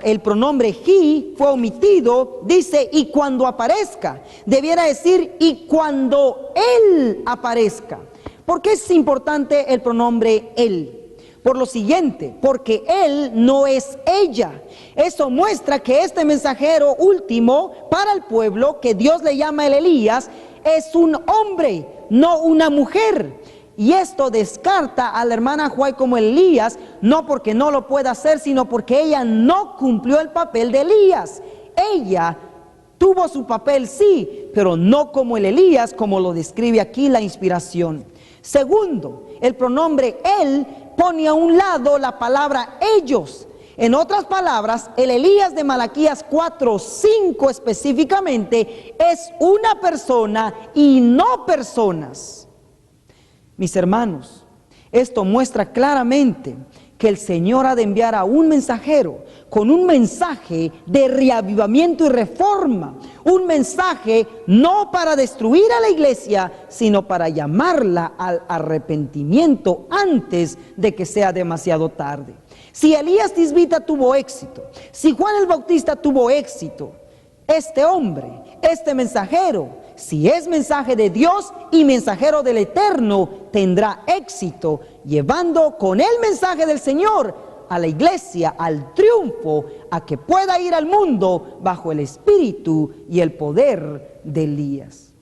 el pronombre he fue omitido, dice, y cuando aparezca. Debiera decir, y cuando él aparezca. ¿Por qué es importante el pronombre él? Por lo siguiente, porque él no es ella. Eso muestra que este mensajero último para el pueblo, que Dios le llama el Elías, es un hombre, no una mujer. Y esto descarta a la hermana Juay como Elías, no porque no lo pueda hacer, sino porque ella no cumplió el papel de Elías. Ella tuvo su papel, sí, pero no como el Elías, como lo describe aquí la inspiración. Segundo, el pronombre él pone a un lado la palabra ellos. En otras palabras, el Elías de Malaquías 4:5 específicamente es una persona y no personas. Mis hermanos, esto muestra claramente que el Señor ha de enviar a un mensajero con un mensaje de reavivamiento y reforma. Un mensaje no para destruir a la iglesia, sino para llamarla al arrepentimiento antes de que sea demasiado tarde. Si Elías Tisbita tuvo éxito, si Juan el Bautista tuvo éxito, este hombre, este mensajero, si es mensaje de Dios y mensajero del Eterno, tendrá éxito, llevando con el mensaje del Señor a la iglesia al triunfo, a que pueda ir al mundo bajo el espíritu y el poder de Elías.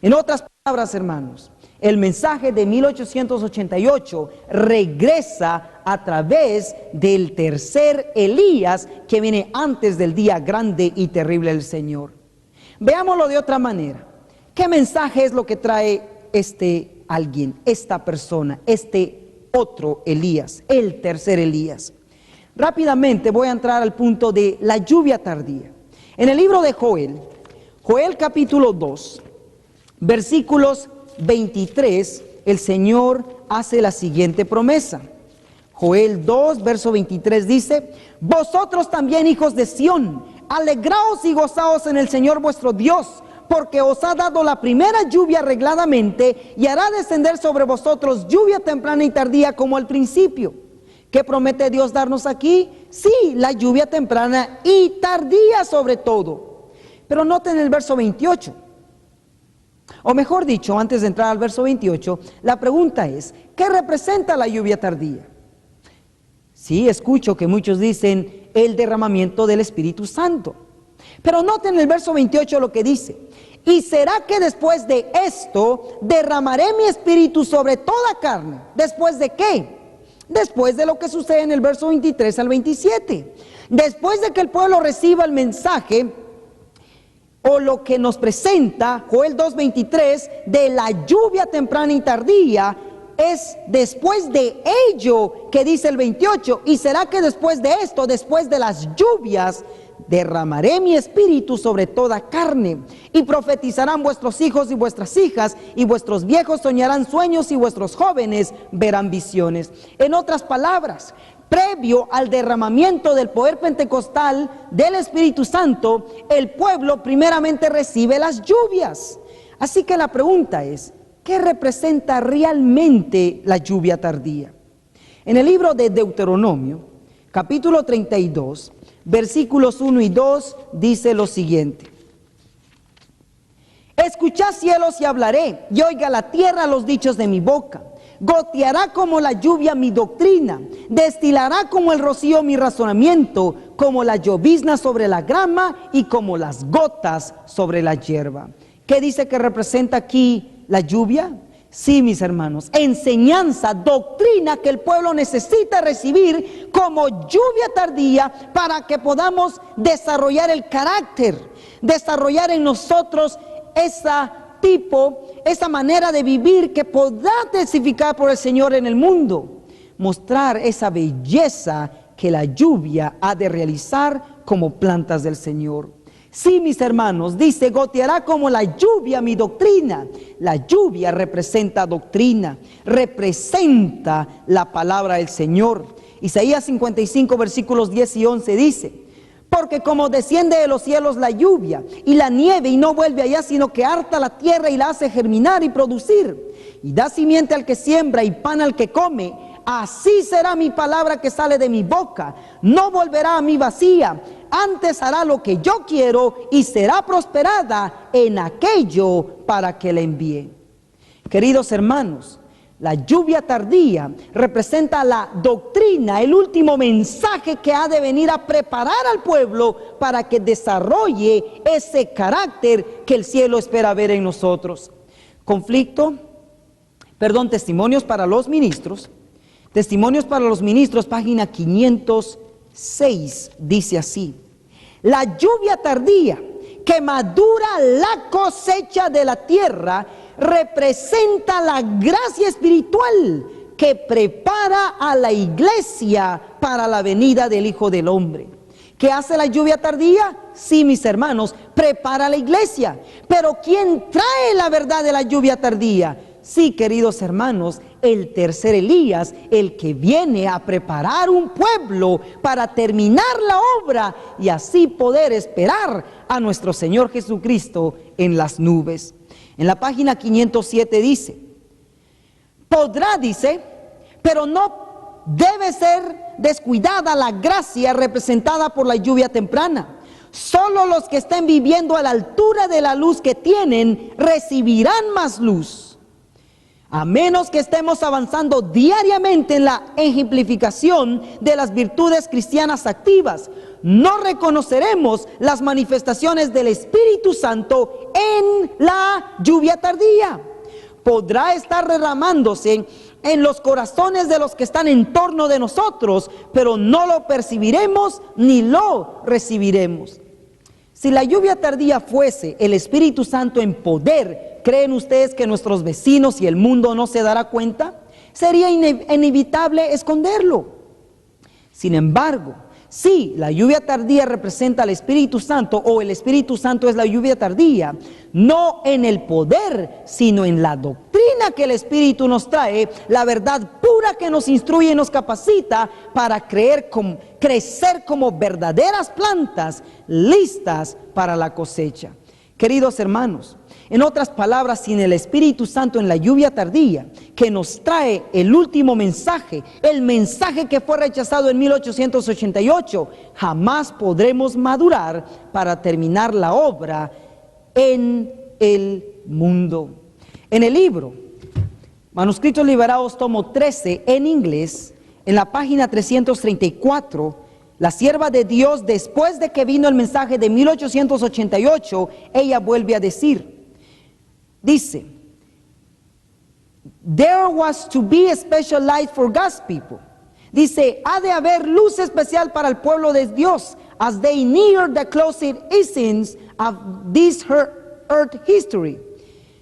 En otras palabras, hermanos, El mensaje de 1888 regresa a través del tercer Elías que viene antes del día grande y terrible del Señor. Veámoslo de otra manera. ¿Qué mensaje es lo que trae este alguien, esta persona, este otro Elías, el tercer Elías? Rápidamente voy a entrar al punto de la lluvia tardía. En el libro de Joel, Joel capítulo 2, versículos 23, el Señor hace la siguiente promesa. Joel 2, verso 23 dice: vosotros también, hijos de Sión, alegraos y gozaos en el Señor vuestro Dios, porque os ha dado la primera lluvia arregladamente, y hará descender sobre vosotros lluvia temprana y tardía como al principio. ¿Qué promete Dios darnos aquí? Sí, la lluvia temprana y tardía sobre todo. Pero noten el verso 28. O mejor dicho, antes de entrar al verso 28, la pregunta es, ¿qué representa la lluvia tardía? Sí, escucho que muchos dicen el derramamiento del Espíritu Santo. Pero noten el verso 28 lo que dice: y será que después de esto derramaré mi espíritu sobre toda carne. ¿Después de qué? Después de lo que sucede en el verso 23 al 27. Después de que el pueblo reciba el mensaje, o lo que nos presenta Joel 2:23 de la lluvia temprana y tardía, es después de ello que dice el 28, y será que después de esto, después de las lluvias, derramaré mi espíritu sobre toda carne, y profetizarán vuestros hijos y vuestras hijas, y vuestros viejos soñarán sueños, y vuestros jóvenes verán visiones. En otras palabras, previo al derramamiento del poder pentecostal del Espíritu Santo, el pueblo primeramente recibe las lluvias. Así que la pregunta es, ¿qué representa realmente la lluvia tardía? En el libro de Deuteronomio, capítulo 32, versículos 1 y 2, dice lo siguiente: escuchad cielos y hablaré, y oiga la tierra los dichos de mi boca. Goteará como la lluvia mi doctrina, destilará como el rocío mi razonamiento, como la llovizna sobre la grama y como las gotas sobre la hierba. ¿Qué dice que representa aquí la lluvia? Sí, mis hermanos, enseñanza, doctrina que el pueblo necesita recibir como lluvia tardía para que podamos desarrollar el carácter, desarrollar en nosotros esa manera de vivir que podrá testificar por el Señor en el mundo, mostrar esa belleza que la lluvia ha de realizar como plantas del Señor. Sí, mis hermanos, dice, goteará como la lluvia mi doctrina. La lluvia representa doctrina, representa la palabra del Señor. Isaías 55, versículos 10 y 11 dice: porque como desciende de los cielos la lluvia y la nieve, y no vuelve allá, sino que harta la tierra y la hace germinar y producir, y da simiente al que siembra y pan al que come, así será mi palabra que sale de mi boca. No volverá a mí vacía, antes hará lo que yo quiero y será prosperada en aquello para que la envíe. Queridos hermanos, la lluvia tardía representa la doctrina, el último mensaje que ha de venir a preparar al pueblo para que desarrolle ese carácter que el cielo espera ver en nosotros. Testimonios para los ministros. Testimonios para los ministros, página 506, dice así: la lluvia tardía que madura la cosecha de la tierra representa la gracia espiritual que prepara a la iglesia para la venida del Hijo del Hombre. ¿Qué hace la lluvia tardía? Sí, mis hermanos, prepara a la iglesia. Pero ¿quién trae la verdad de la lluvia tardía? Sí, queridos hermanos, el tercer Elías, el que viene a preparar un pueblo para terminar la obra y así poder esperar a nuestro Señor Jesucristo en las nubes. En la página 507 dice: dice, pero no debe ser descuidada la gracia representada por la lluvia temprana. Solo los que estén viviendo a la altura de la luz que tienen recibirán más luz. A menos que estemos avanzando diariamente en la ejemplificación de las virtudes cristianas activas, no reconoceremos las manifestaciones del Espíritu Santo en la lluvia tardía. podrá estar derramándose en los corazones de los que están en torno de nosotros, pero no lo percibiremos ni lo recibiremos. Si la lluvia tardía fuese el Espíritu Santo en poder, ¿creen ustedes que nuestros vecinos y el mundo no se dará cuenta? Sería inevitable esconderlo. Sin embargo, si la lluvia tardía representa al Espíritu Santo, o el Espíritu Santo es la lluvia tardía, no en el poder, sino en la doctrina que el Espíritu nos trae, la verdad pura que nos instruye y nos capacita para crecer como verdaderas plantas listas para la cosecha. Queridos hermanos, en otras palabras, sin el Espíritu Santo en la lluvia tardía, que nos trae el último mensaje, el mensaje que fue rechazado en 1888, jamás podremos madurar para terminar la obra en el mundo. En el libro Manuscritos Liberados, tomo 13, en inglés, en la página 334, la sierva de Dios, después de que vino el mensaje de 1888, ella vuelve a decir, dice, there was to be a special light for God's people. Dice, ha de haber luz especial para el pueblo de Dios, as they near the closing essence of this earth history.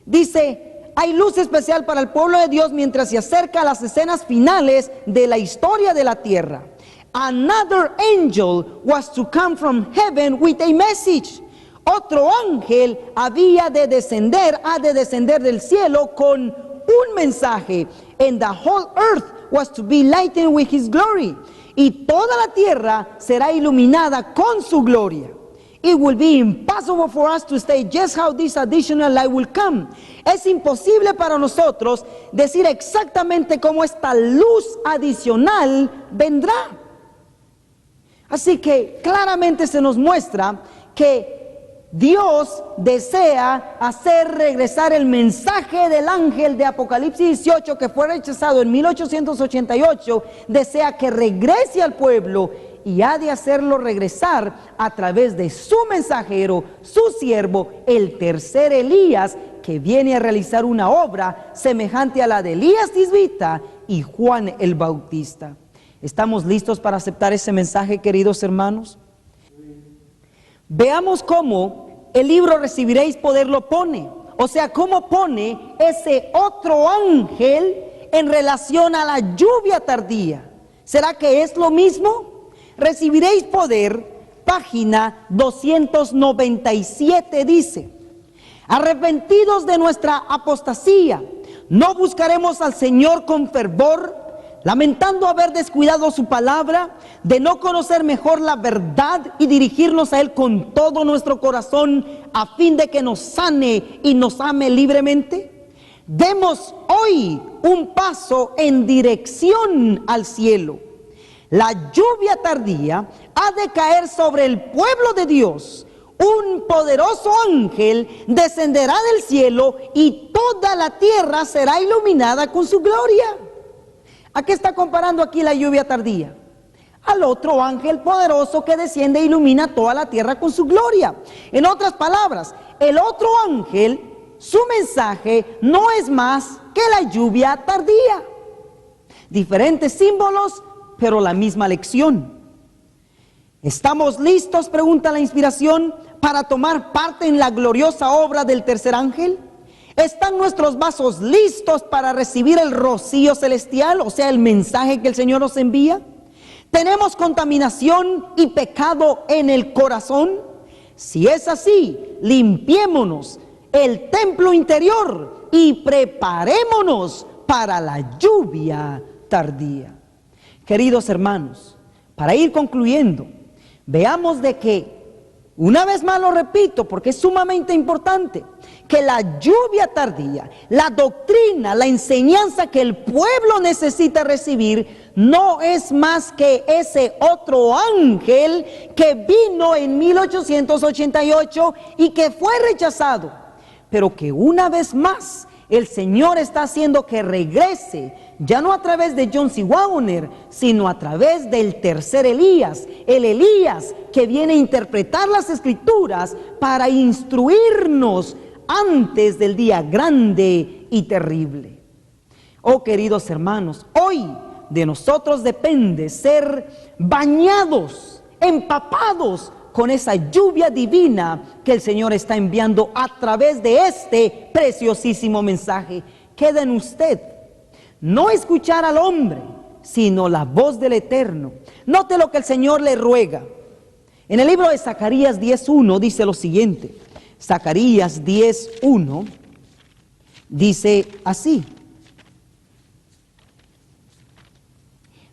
Dice, hay luz especial para el pueblo de Dios mientras se acerca a las escenas finales de la historia de la tierra. Another angel was to come from heaven with a message. Otro ángel ha de descender del cielo con un mensaje. And the whole earth was to be lightened with his glory. Y toda la tierra será iluminada con su gloria. It will be impossible for us to say just how this additional light will come. Es imposible para nosotros decir exactamente cómo esta luz adicional vendrá. Así que claramente se nos muestra que Dios desea hacer regresar el mensaje del ángel de Apocalipsis 18 que fue rechazado en 1888, desea que regrese al pueblo y ha de hacerlo regresar a través de su mensajero, su siervo, el tercer Elías, que viene a realizar una obra semejante a la de Elías Tisbita y Juan el Bautista. ¿Estamos listos para aceptar ese mensaje, queridos hermanos? Veamos cómo el libro Recibiréis Poder lo pone. O sea, cómo pone ese otro ángel en relación a la lluvia tardía. ¿Será que es lo mismo? Recibiréis poder, página 297 dice, arrepentidos de nuestra apostasía, no buscaremos al Señor con fervor, lamentando haber descuidado su palabra, de no conocer mejor la verdad y dirigirnos a Él con todo nuestro corazón a fin de que nos sane y nos ame libremente. Demos hoy un paso en dirección al cielo. La lluvia tardía ha de caer sobre el pueblo de Dios. Un poderoso ángel descenderá del cielo y toda la tierra será iluminada con su gloria. ¿A qué está comparando aquí la lluvia tardía? Al otro ángel poderoso que desciende e ilumina toda la tierra con su gloria. En otras palabras, el otro ángel, su mensaje no es más que la lluvia tardía. Diferentes símbolos, pero la misma lección. ¿Estamos listos, pregunta la inspiración, para tomar parte en la gloriosa obra del tercer ángel? ¿Están nuestros vasos listos para recibir el rocío celestial, o sea, el mensaje que el Señor nos envía? ¿Tenemos contaminación y pecado en el corazón? Si es así, limpiémonos el templo interior y preparémonos para la lluvia tardía. Queridos hermanos, para ir concluyendo, veamos de que, una vez más lo repito porque es sumamente importante, que la lluvia tardía, la doctrina, la enseñanza que el pueblo necesita recibir, no es más que ese otro ángel que vino en 1888 y que fue rechazado, pero que una vez más el Señor está haciendo que regrese, ya no a través de John C. Waggoner, sino a través del tercer Elías, el Elías que viene a interpretar las Escrituras para instruirnos antes del día grande y terrible. Oh queridos hermanos, hoy de nosotros depende ser bañados, empapados con esa lluvia divina que el Señor está enviando a través de este preciosísimo mensaje. Queda en usted no escuchar al hombre, sino la voz del Eterno. Note lo que el Señor le ruega. En el libro de Zacarías 10:1 dice lo siguiente. Zacarías 10:1 dice así: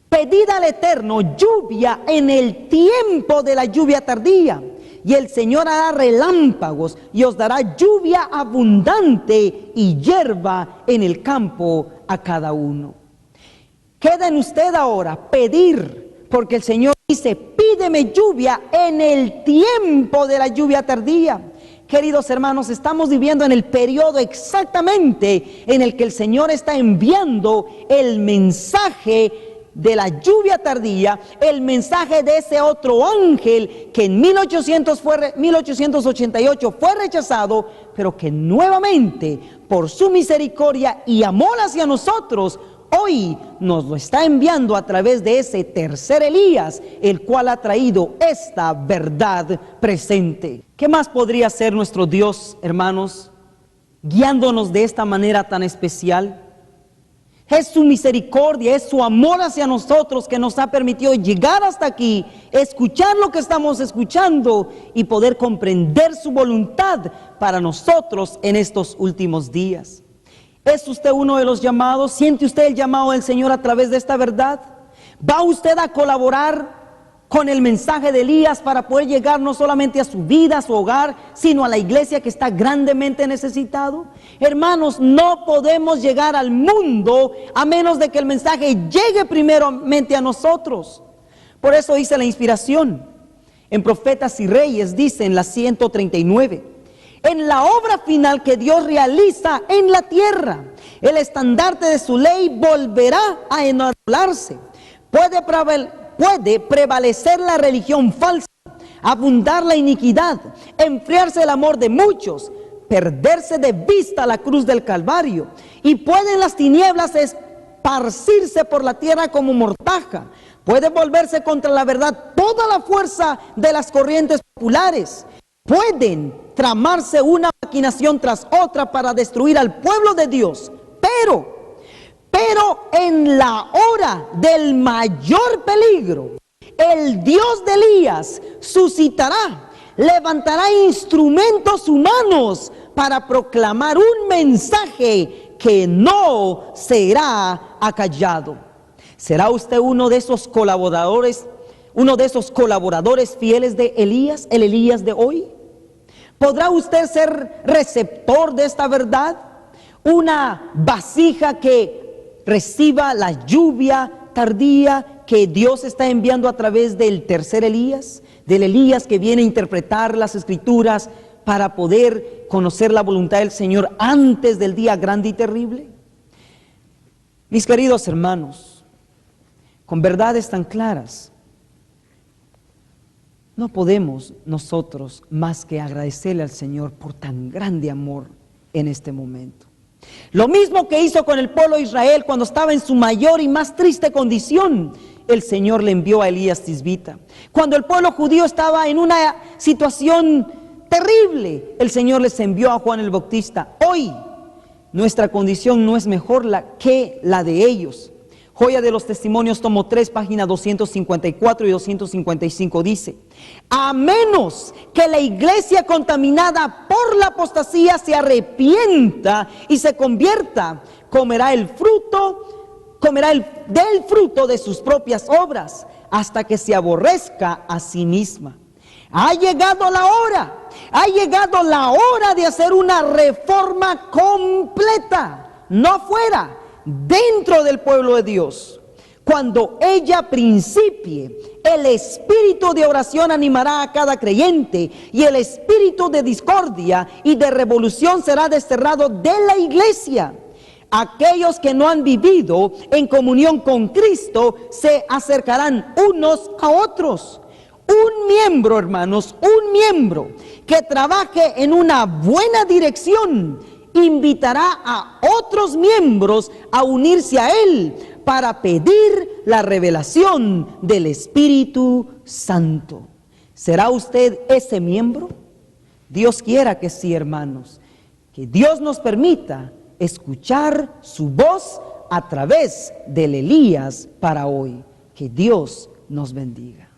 pedid al Eterno lluvia en el tiempo de la lluvia tardía, y el Señor hará relámpagos y os dará lluvia abundante y hierba en el campo a cada uno. Queda en usted ahora pedir, porque el Señor dice: pídeme lluvia en el tiempo de la lluvia tardía. Queridos hermanos, estamos viviendo en el periodo exactamente en el que el Señor está enviando el mensaje de la lluvia tardía, el mensaje de ese otro ángel que en 1888 fue rechazado, pero que nuevamente por su misericordia y amor hacia nosotros, hoy nos lo está enviando a través de ese tercer Elías, el cual ha traído esta verdad presente. ¿Qué más podría ser nuestro Dios, hermanos, guiándonos de esta manera tan especial? Es su misericordia, es su amor hacia nosotros que nos ha permitido llegar hasta aquí, escuchar lo que estamos escuchando y poder comprender su voluntad para nosotros en estos últimos días. ¿Es usted uno de los llamados? ¿Siente usted el llamado del Señor a través de esta verdad? ¿Va usted a colaborar con el mensaje de Elías para poder llegar no solamente a su vida, a su hogar, sino a la iglesia que está grandemente necesitado? Hermanos, no podemos llegar al mundo a menos de que el mensaje llegue primeramente a nosotros. Por eso dice la inspiración en Profetas y Reyes, dice en la 139: en la obra final que Dios realiza en la tierra, el estandarte de su ley volverá a enarbolarse. Puede prevalecer la religión falsa, abundar la iniquidad, enfriarse el amor de muchos, perderse de vista la cruz del Calvario, y pueden las tinieblas esparcirse por la tierra como mortaja. Puede volverse contra la verdad toda la fuerza de las corrientes populares. Pueden tramarse una maquinación tras otra para destruir al pueblo de Dios, pero en la hora del mayor peligro, el Dios de Elías suscitará, levantará instrumentos humanos para proclamar un mensaje que no será acallado. ¿Será usted uno de esos colaboradores fieles de Elías, el Elías de hoy? ¿Podrá usted ser receptor de esta verdad? Una vasija que reciba la lluvia tardía que Dios está enviando a través del tercer Elías, del Elías que viene a interpretar las Escrituras para poder conocer la voluntad del Señor antes del día grande y terrible. Mis queridos hermanos, con verdades tan claras, no podemos nosotros más que agradecerle al Señor por tan grande amor en este momento. Lo mismo que hizo con el pueblo de Israel cuando estaba en su mayor y más triste condición, el Señor le envió a Elías Tisbita. Cuando el pueblo judío estaba en una situación terrible, el Señor les envió a Juan el Bautista. Hoy nuestra condición no es mejor que la de ellos. Joya de los Testimonios, tomo 3, página 254 y 255 dice: a menos que la iglesia contaminada por la apostasía se arrepienta y se convierta, comerá del fruto de sus propias obras, hasta que se aborrezca a sí misma. Ha llegado la hora de hacer una reforma completa, no fuera, dentro del pueblo de Dios. Cuando ella principie, el espíritu de oración animará a cada creyente, y el espíritu de discordia y de revolución será desterrado de la iglesia. Aquellos que no han vivido en comunión con Cristo se acercarán unos a otros. Un miembro, hermanos, un miembro que trabaje en una buena dirección invitará a otros miembros a unirse a Él para pedir la revelación del Espíritu Santo. ¿Será usted ese miembro? Dios quiera que sí, hermanos. Que Dios nos permita escuchar su voz a través del Elías para hoy. Que Dios nos bendiga.